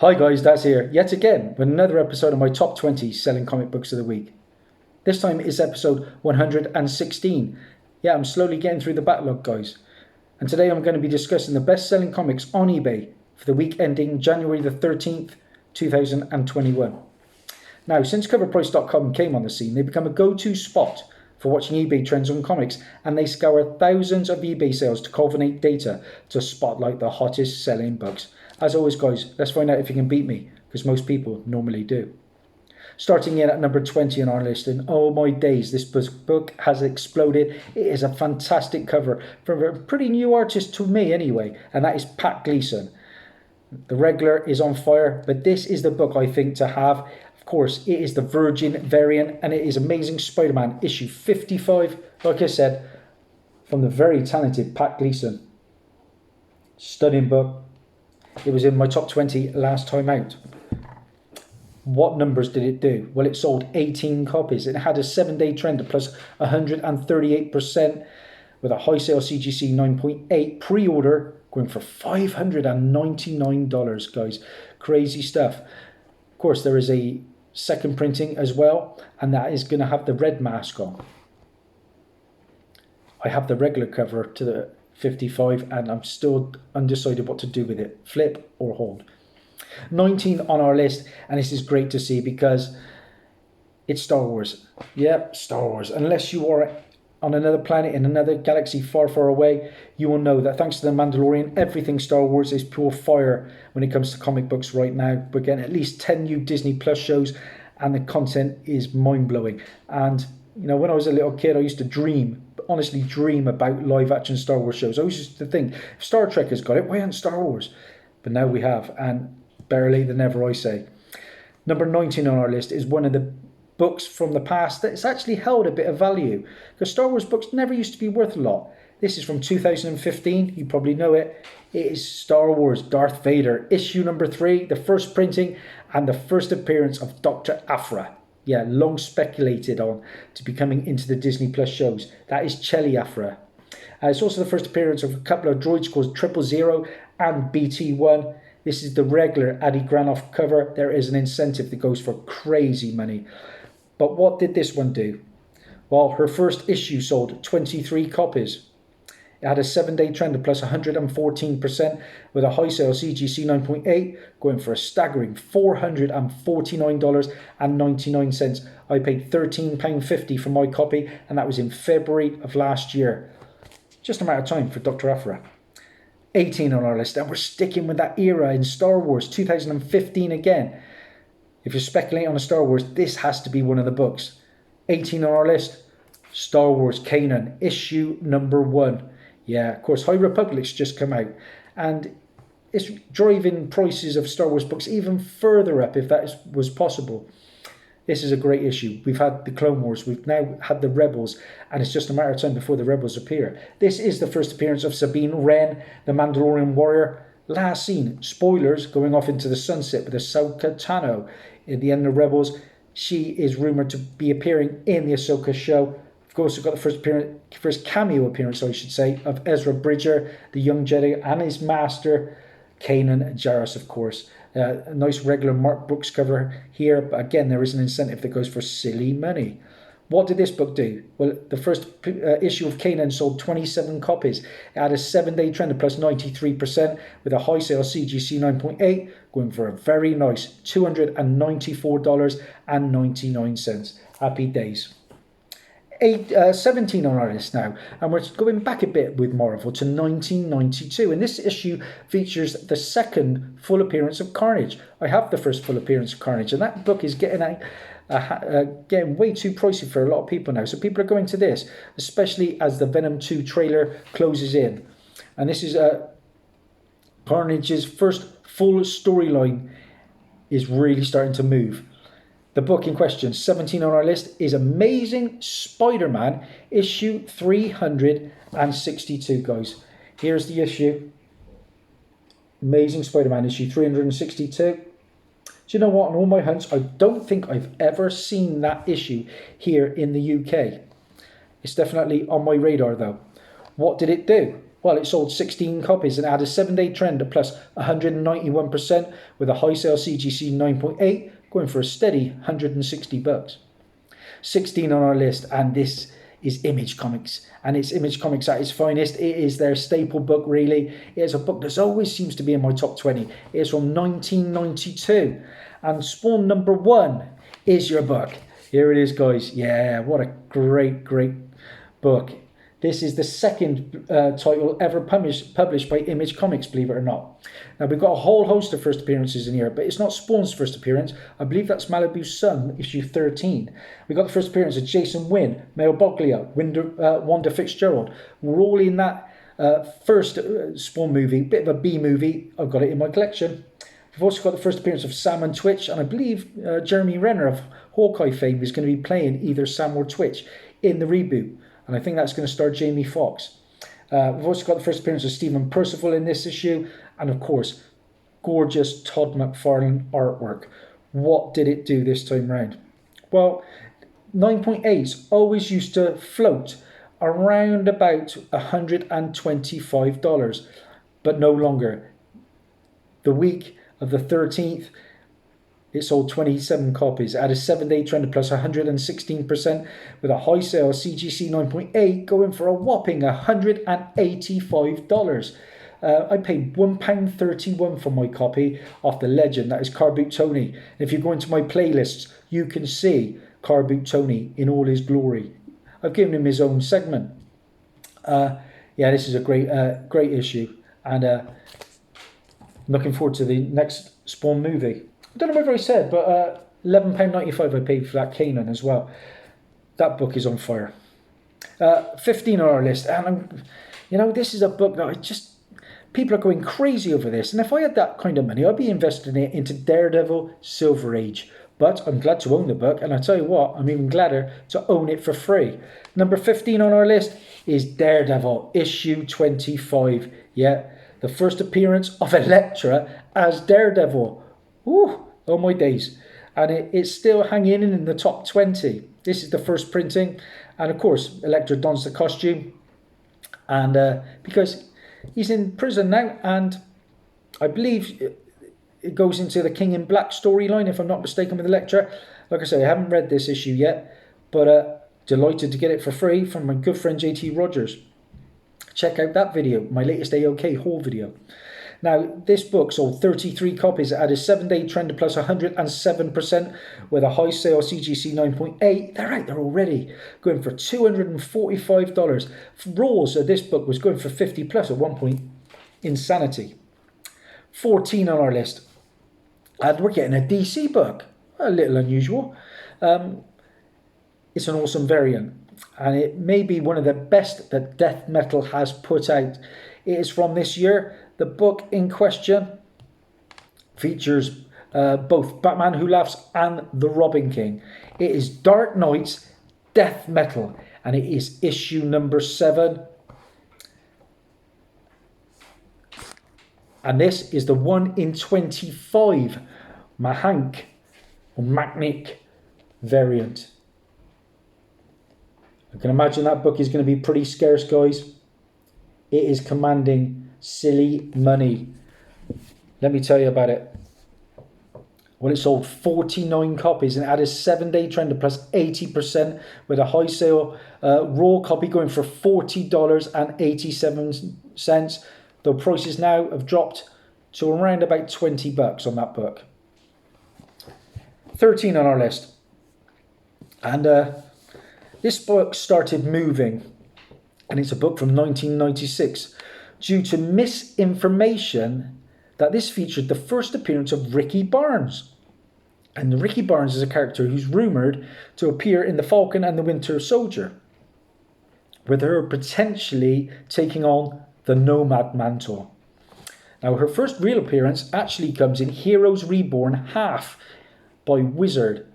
Hi guys, Daz here, yet again with another episode of my top 20 selling comic books of the week. This time is episode 116. Yeah, I'm slowly getting through the backlog, guys. And today I'm going to be discussing the best selling comics on eBay for the week ending January the 13th, 2021. Now, since coverprice.com came on the scene, they've become a go-to spot for watching eBay trends on comics, and they scour thousands of eBay sales to culminate data to spotlight the hottest selling books. As always, guys, let's find out if you can beat me, because most people normally do. Starting in at number 20 on our list, and oh my days, this book has exploded. It is a fantastic cover from a pretty new artist to me anyway, and that is Pat Gleason. The regular is on fire, but this is the book I think to have. Of course, it is the Virgin variant, and it is Amazing Spider-Man issue 55, like I said, from the very talented Pat Gleason. Stunning book. It was in my top 20 last time out. What numbers did it do? Well, it sold 18 copies. It had a 7-day trend of plus 138% with a high sale CGC 9.8 pre-order going for $599, guys. Crazy stuff. Of course, there is a second printing as well, and that is going to have the red mask on. I have the regular cover to the 55 and I'm still undecided what to do with it, flip or hold. 19 on our list, and this is great to see because it's Star Wars. Yep, Star Wars. Unless you are on another planet in another galaxy far, far away, you will know that thanks to The Mandalorian, everything Star Wars is pure fire when it comes to comic books right now. We're getting at least 10 new Disney Plus shows and the content is mind-blowing. And you know, when I was a little kid, I used to honestly dream about live action Star Wars shows. I always used to think, if Star Trek has got it, why aren't Star Wars? But now we have, and better late than never, I say. Number 19 on our list is one of the books from the past that's actually held a bit of value, because Star Wars books never used to be worth a lot. This is from 2015, you probably know it. It is Star Wars Darth Vader, issue number 3, the first printing and the first appearance of Dr. Aphra. Yeah, long speculated on to be coming into the Disney Plus shows. That is Chelly Aphra. It's also the first appearance of a couple of droids called 000 and BT-1. This is the regular Adi Granoff cover. There is an incentive that goes for crazy money. But what did this one do? Well, her first issue sold 23 copies. It had a 7-day trend of plus 114% with a high sale CGC 9.8 going for a staggering $449.99. I paid £13.50 for my copy, and that was in February of last year. Just a matter of time for Dr. Aphra. 18 on our list, and we're sticking with that era in Star Wars, 2015 again. If you're speculating on a Star Wars, this has to be one of the books. 18 on our list, Star Wars Kanan, issue number 1. Yeah, of course, High Republic's just come out, and it's driving prices of Star Wars books even further up if that was possible. This is a great issue. We've had the Clone Wars, we've now had the Rebels, and it's just a matter of time before the Rebels appear. This is the first appearance of Sabine Wren, the Mandalorian warrior. Last seen, spoilers, going off into the sunset with Ahsoka Tano. In the end of Rebels, she is rumoured to be appearing in the Ahsoka show. We've also got the first cameo appearance, I should say, of Ezra Bridger, the young Jedi, and his master, Kanan Jarrus, of course. A nice regular Mark Brooks cover here, but again, there is an incentive that goes for silly money. What did this book do? Well, the first issue of Kanan sold 27 copies. It had a 7-day trend of plus 93% with a high sale CGC 9.8 going for a very nice $294.99. Happy days. 17 on our list now, and we're going back a bit with Marvel to 1992, and this issue features the second full appearance of Carnage. I have the first full appearance of Carnage, and that book is getting way too pricey for a lot of people now, so people are going to this, especially as the Venom 2 trailer closes in. And this is Carnage's first full storyline is really starting to move. The book in question, 17 on our list, is Amazing Spider-Man, issue 362, guys. Here's the issue. Amazing Spider-Man, issue 362. Do you know what? On all my hunts, I don't think I've ever seen that issue here in the UK. It's definitely on my radar, though. What did it do? Well, it sold 16 copies and had a 7-day trend of plus 191% with a high sale CGC 9.8 going for a steady $160. 16 on our list, and this is Image Comics, and it's Image Comics at its finest. It is their staple book, really. It is a book that always seems to be in my top 20. It is from 1992, and Spawn number 1 is your book. Here it is, guys. Yeah, what a great book. This is the second title ever published by Image Comics, believe it or not. Now, we've got a whole host of first appearances in here, but it's not Spawn's first appearance. I believe that's Malibu's Son, issue 13. We got the first appearance of Jason Wynn, Mel Boglia, Wanda Fitzgerald. We're all in that first Spawn movie, bit of a B movie. I've got it in my collection. We've also got the first appearance of Sam and Twitch, and I believe Jeremy Renner of Hawkeye fame is going to be playing either Sam or Twitch in the reboot. And I think that's going to star Jamie Foxx. We've also got the first appearance of Stephen Percival in this issue. And of course, gorgeous Todd McFarlane artwork. What did it do this time round? Well, 9.8s always used to float around about $125, but no longer. The week of the 13th, it sold 27 copies at a 7-day trend of plus 116% with a high sale CGC 9.8 going for a whopping $185. I paid £1.31 for my copy off the legend that is Car Boot Tony. And if you go into my playlists, you can see Car Boot Tony in all his glory. I've given him his own segment. Yeah, this is a great issue, and I'm looking forward to the next Spawn movie. I don't know whether I said, but £11.95 I paid for that Kanan as well. That book is on fire. 15 on our list, and this is a book that people are going crazy over this. And if I had that kind of money, I'd be investing it into Daredevil Silver Age. But I'm glad to own the book, and I tell you what, I'm even gladder to own it for free. Number 15 on our list is Daredevil Issue 25. Yeah, the first appearance of Elektra as Daredevil. Ooh, oh my days. And it's still hanging in the top 20. This is the first printing. And of course, Elektra dons the costume. And because he's in prison now, and I believe it goes into the King in Black storyline, if I'm not mistaken, with Elektra. Like I say, I haven't read this issue yet, but delighted to get it for free from my good friend JT Rogers. Check out that video, my latest AOK haul video. Now, this book sold 33 copies at a 7-day trend of plus 107% with a high sale CGC 9.8. They're out there already, going for $245. Raws of this book was going for 50 plus at one point. Insanity. 14 on our list. And we're getting a DC book. A little unusual. It's an awesome variant. And it may be one of the best that Death Metal has put out. It is from this year. The book in question features both Batman Who Laughs and The Robin King. It is Dark Knight's Death Metal, and it is issue number 7. And this is the 1 in 25 Mahank or Machnik variant. I can imagine that book is going to be pretty scarce, guys. It is commanding silly money. Let me tell you about it. Well, it sold 49 copies and had a 7-day trend of plus 80% with a high sale raw copy going for $40.87. Though prices now have dropped to around about $20 on that book. 13 on our list. And this book started moving, and it's a book from 1996. Due to misinformation that this featured the first appearance of Ricky Barnes. And Ricky Barnes is a character who's rumoured to appear in The Falcon and the Winter Soldier, with her potentially taking on the Nomad mantle. Now, her first real appearance actually comes in Heroes Reborn Half by Wizard.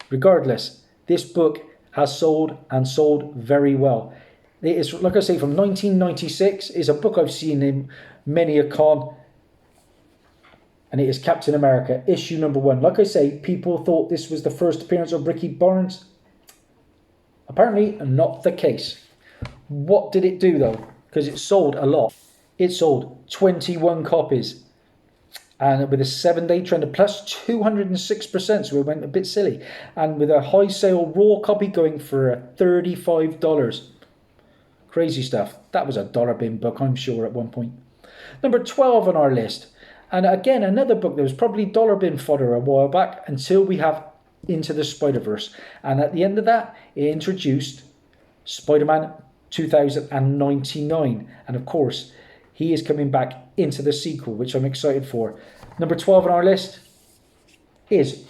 Regardless, this book has sold and sold very well. It is, like I say, from 1996. It's a book I've seen in many a con. And it is Captain America, issue number 1. Like I say, people thought this was the first appearance of Ricky Barnes. Apparently, not the case. What did it do, though? because it sold a lot. It sold 21 copies, and with a 7-day trend of plus 206%, so it went a bit silly, and with a high sale raw copy going for $35. Crazy stuff. That was a dollar bin book, I'm sure, at one point. Number 12 on our list, and again another book that was probably dollar bin fodder a while back, until we have Into the Spider-Verse, and at the end of that it introduced Spider-Man 2099, and of course he is coming back into the sequel, which I'm excited for. Number 12 on our list is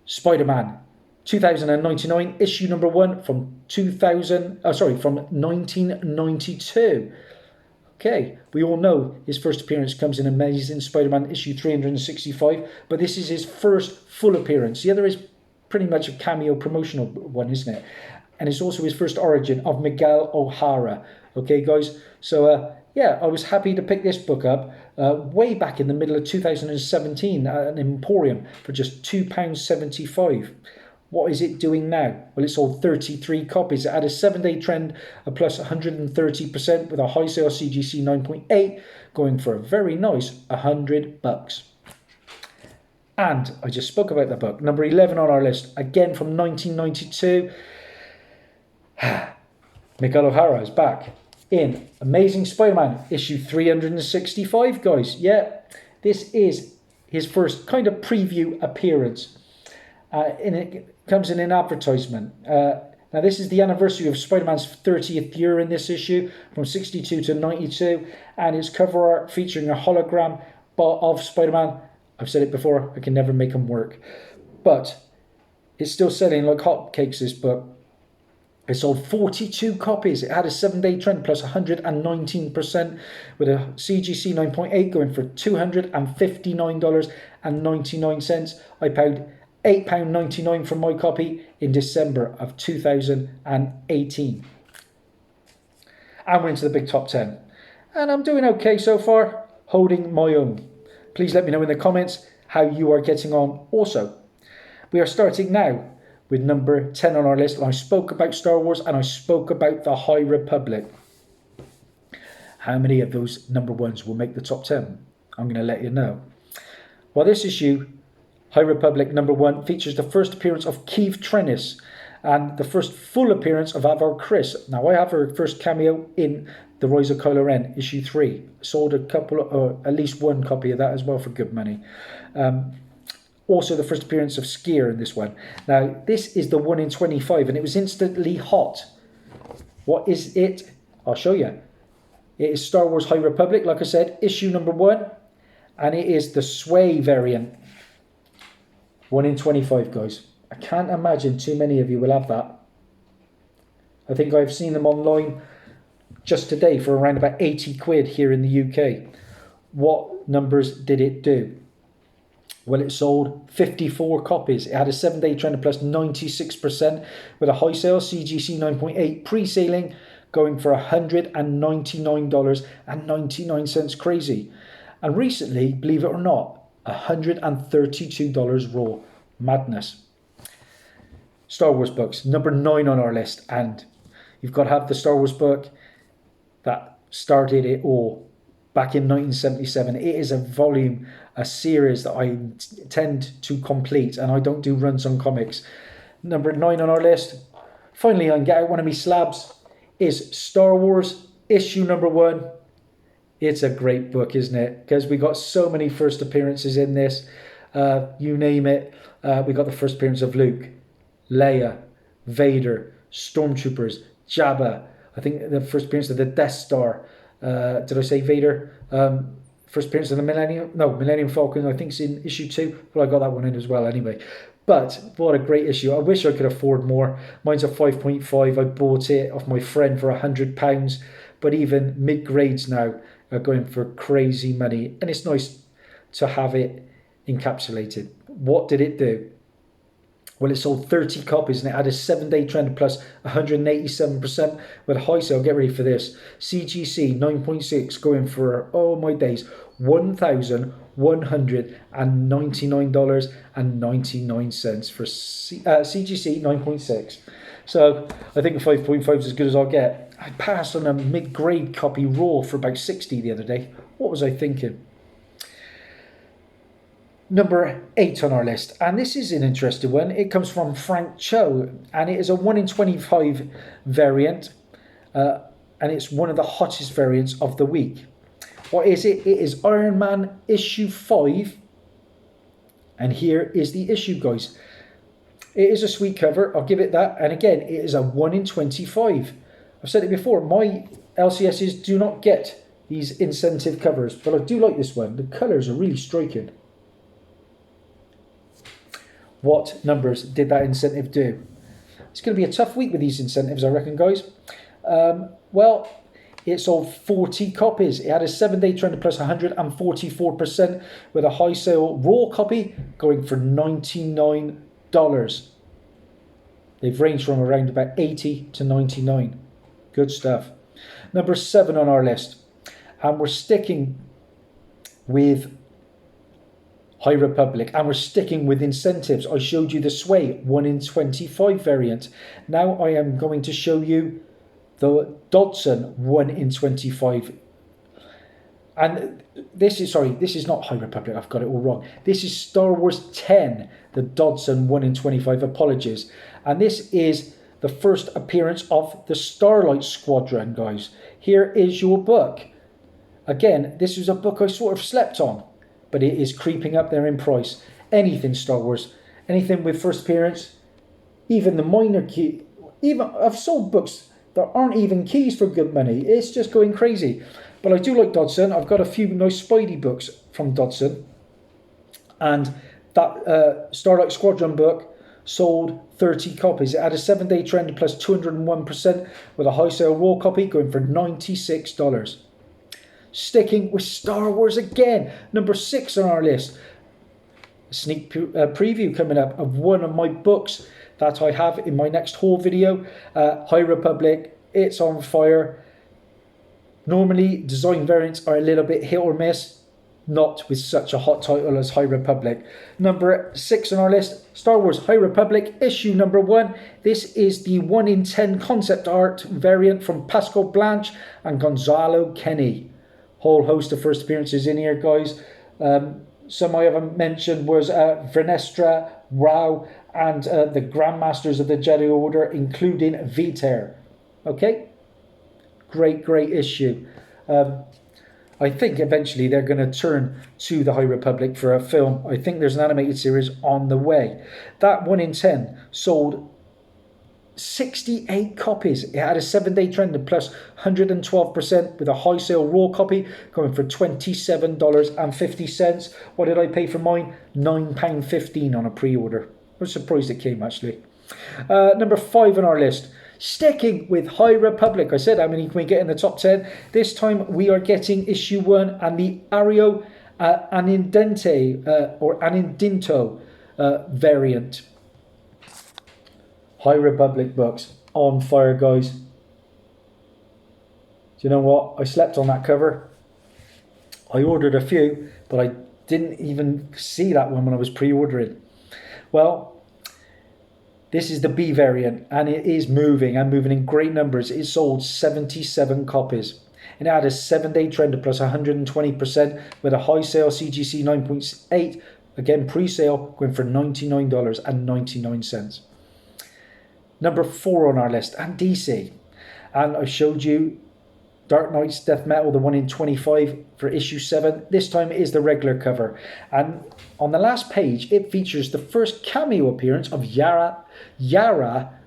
Spider-Man 2099, issue number 1 from 1992. Okay, we all know his first appearance comes in Amazing Spider-Man issue 365, but this is his first full appearance. The other is pretty much a cameo promotional one, isn't it? And it's also his first origin of Miguel O'Hara. Okay, guys, so yeah, I was happy to pick this book up way back in the middle of 2017 at an Emporium for just £2.75. What is it doing now? Well, it sold 33 copies. It had a 7-day trend of plus 130% with a high sale CGC 9.8 going for a very nice $100. And I just spoke about the book. Number 11 on our list, again from 1992. Miguel O'Hara is back in Amazing Spider-Man issue 365, guys. Yeah, this is his first kind of preview appearance. And it comes in an advertisement. Now, this is the anniversary of Spider-Man's 30th year in this issue, from 62 to 92, and it's cover art featuring a hologram of Spider-Man. I've said it before, I can never make them work. But it's still selling like hotcakes, this book. It sold 42 copies. It had a 7-day trend plus 119% with a CGC 9.8 going for $259.99. I paid £8.99 for my copy in December of 2018. And we're into the big top 10. And I'm doing okay so far, holding my own. Please let me know in the comments how you are getting on also. We are starting now with number 10 on our list. And I spoke about Star Wars and I spoke about the High Republic. How many of those number ones will make the top 10? I'm going to let you know. Well, this issue, High Republic number 1, features the first appearance of Keith Trennis and the first full appearance of Avar Kriss. Now, I have her first cameo in The Rise of Kylo Ren, issue 3. Sold a couple, or at least one copy of that as well for good money. Also, the first appearance of Skier in this one. Now, this is the 1 in 25, and it was instantly hot. What is it? I'll show you. It is Star Wars High Republic, like I said, issue number 1, and it is the Sway variant. 1 in 25, guys. I can't imagine too many of you will have that. I think I've seen them online just today for around about 80 quid here in the UK. What numbers did it do? Well, it sold 54 copies. It had a 7-day trend of plus 96% with a high sale CGC 9.8 pre-sailing going for $199.99. Crazy. And recently, believe it or not, $132 raw. Madness. Star Wars books, number 9 on our list, and you've got to have the Star Wars book that started it all back in 1977. It is a volume, a series that I tend to complete, and I don't do runs on comics. Number 9 on our list, finally I can get out one of my slabs, is Star Wars issue number 1. It's a great book, isn't it? Because we got so many first appearances in this. You name it. We got the first appearance of Luke, Leia, Vader, Stormtroopers, Jabba. I think the first appearance of the Death Star. Did I say Vader? First appearance of the Millennium Falcon. I think it's in issue 2. Well, I got that one in as well anyway. But what a great issue. I wish I could afford more. Mine's a 5.5. I bought it off my friend for £100. But even mid-grades now are going for crazy money. And it's nice to have it encapsulated. What did it do? Well, it sold 30 copies and it had a 7-day trend plus 187% with a high sale. Get ready for this. CGC 9.6 going for, oh my days, $1,199.99 for CGC 9.6. So I think a 5.5 is as good as I'll get. I passed on a mid-grade copy raw for about 60 the other day. What was I thinking? Number 8 on our list, and this is an interesting one. It comes from Frank Cho, and it is a 1 in 25 variant, and it's one of the hottest variants of the week. What is it? It is Iron Man issue 5, and here is the issue, guys. It is a sweet cover, I'll give it that, and again, it is a 1 in 25. I've said it before, my LCSs do not get these incentive covers, but I do like this one. The colours are really striking. What numbers did that incentive do? It's going to be a tough week with these incentives, I reckon, guys. Well, it sold 40 copies. It had a 7-day trend plus 144%, with a high sale raw copy going for $99. They've ranged from around about 80 to 99. Good stuff. Number 7 on our list. And we're sticking with High Republic, and we're sticking with incentives. I showed you the Sway 1 in 25 variant. Now I am going to show you the Dodson 1 in 25. And this is not High Republic, I've got it all wrong. This is Star Wars 10, the Dodson 1 in 25, apologies. And this is the first appearance of the Starlight Squadron, guys. Here is your book. Again, this is a book I sort of slept on, but it is creeping up there in price. Anything Star Wars, anything with first appearance, even the minor key. Even I've sold books that aren't even keys for good money. It's just going crazy. But I do like Dodson. I've got a few nice Spidey books from Dodson. And that Starlight Squadron book sold 30 copies. It had a 7-day trend plus 201%, with a high sale raw copy going for $96. Sticking with Star Wars again, number 6 on our list. A sneak preview coming up of one of my books that I have in my next haul video. High Republic, it's on fire. Normally, design variants are a little bit hit or miss. Not with such a hot title as High Republic. Number 6 on our list, Star Wars High Republic, issue number 1. This is the 1 in 10 concept art variant from Pascal Blanche and Gonzalo Kenny. Whole host of first appearances in here, guys. Some I haven't mentioned was Vernestra, Rao, and the Grandmasters of the Jedi Order, including Vader. Okay? Great issue. I think eventually they're going to turn to the High Republic for a film. I think there's an animated series on the way. That 1 in 10 sold 68 copies. It had a 7-day trend of plus 112%, with a high sale raw copy going for $27.50. What did I pay for mine? £9.15 on a pre-order. I was surprised it came, actually. Number 5 on our list. Sticking with High Republic. I said, how many can we get in the top 10? This time we are getting issue 1 and the Ario Anindente or Anindinto variant. High Republic books on fire, guys. Do you know what? I slept on that cover. I ordered a few, but I didn't even see that one when I was pre-ordering. Well, this is the B variant, and it is moving and moving in great numbers. It sold 77 copies. And it had a 7-day trend of plus 120%, with a high sale CGC 9.8, again pre-sale, going for $99.99. Number 4 on our list, and DC. And I showed you Dark Knight's Death Metal, the 1 in 25 for issue 7. This time it is the regular cover. And on the last page, it features the first cameo appearance of Yara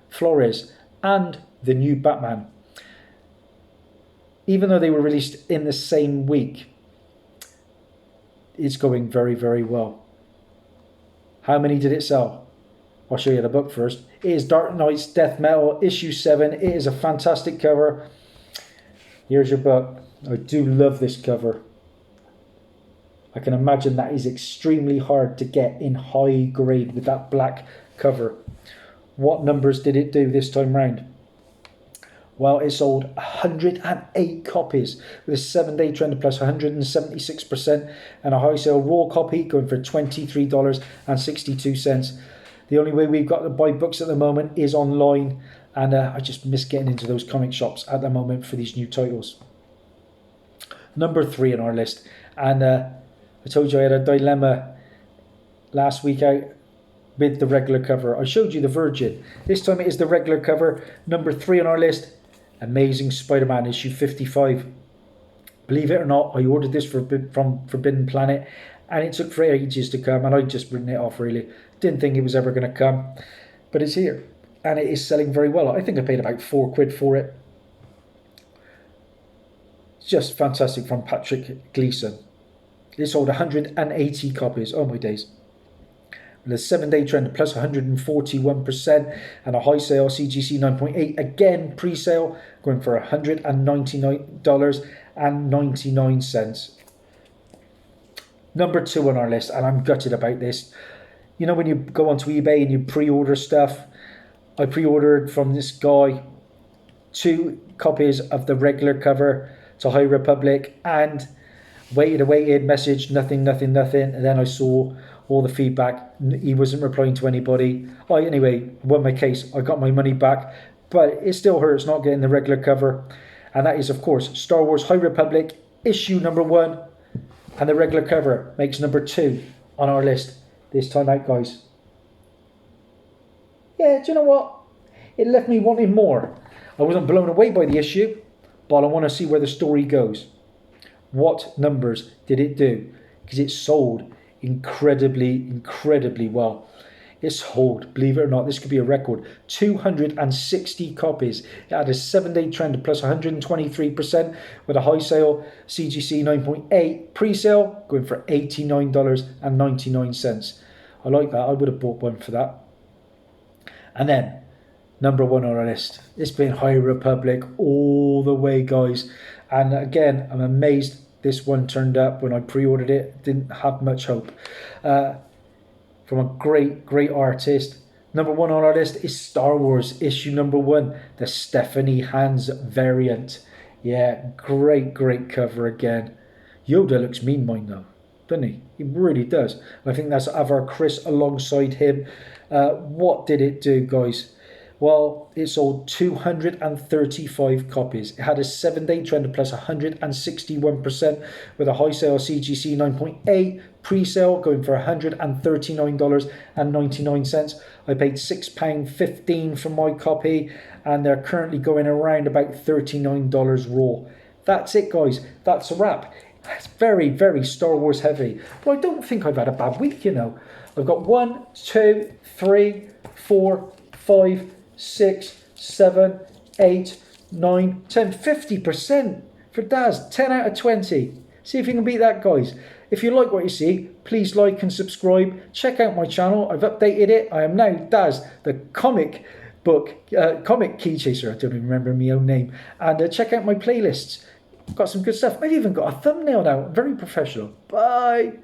Flores and the new Batman. Even though they were released in the same week, it's going very well. How many did it sell? I'll show you the book first. It is Dark Knight's Death Metal, issue 7. It is a fantastic cover. Here's your book. I do love this cover. I can imagine that is extremely hard to get in high grade with that black cover. What numbers did it do this time round? Well, it sold 108 copies with a 7-day trend of plus 176%, and a high sale raw copy going for $23.62. The only way we've got to buy books at the moment is online. And I just miss getting into those comic shops at the moment for these new titles. Number 3 on our list. And I told you I had a dilemma last week out with the regular cover. I showed you the Virgin. This time it is the regular cover. Number 3 on our list. Amazing Spider-Man issue 55. Believe it or not, I ordered this from Forbidden Planet, and it took for ages to come, and I'd just written it off really. Didn't think it was ever going to come, but it's here, and it is selling very well. I think I paid about £4 for it. Just fantastic from Patrick Gleason. It sold 180 copies. Oh my days. With a 7-day trend plus 141% and a high sale CGC 9.8. Again, pre-sale going for $199.99. Number 2 on our list, and I'm gutted about this. You know when you go onto eBay and you pre-order stuff? I pre-ordered from this guy 2 copies of the regular cover to High Republic and waited, message, nothing. And then I saw all the feedback. He wasn't replying to anybody. Anyway, won my case. I got my money back, but it still hurts not getting the regular cover. And that is, of course, Star Wars High Republic issue number 1. And the regular cover makes number 2 on our list this time out, guys. Yeah, do you know what? It left me wanting more. I wasn't blown away by the issue, but I want to see where the story goes. What numbers did it do? Because it sold incredibly well. It sold, believe it or not, this could be a record, 260 copies. It had a 7-day trend of plus 123% with a high sale CGC 9.8, pre-sale going for $89.99. I like that. I would have bought one for that. And then number 1 on our list, it's been High Republic all the way, guys. And again, I'm amazed this one turned up when I pre-ordered it. Didn't have much hope. From a great artist. Number 1 on our list is Star Wars issue number 1, the Stephanie Hans variant. Yeah, great cover again. Yoda looks mean mine though, doesn't he? He really does. I think that's Avar Chris alongside him. What did it do, guys? Well, it sold 235 copies. It had a 7-day trend of plus 161% with a high sale CGC 9.8, pre-sale going for $139.99. I paid £6.15 for my copy, and they're currently going around about $39 raw. That's it, guys. That's a wrap. It's very Star Wars heavy, but I don't think I've had a bad week, you know. I've got 1, 2, 3, 4, 5, 6, 7, 8, 9, 10, 50% for Daz. 10 out of 20. See if you can beat that, guys. If you like what you see, please like and subscribe. Check out my channel. I've updated it. I am now Daz, the comic key chaser. I don't even remember my own name. And check out my playlists. Got some good stuff. I've even got a thumbnail now. Very professional. Bye.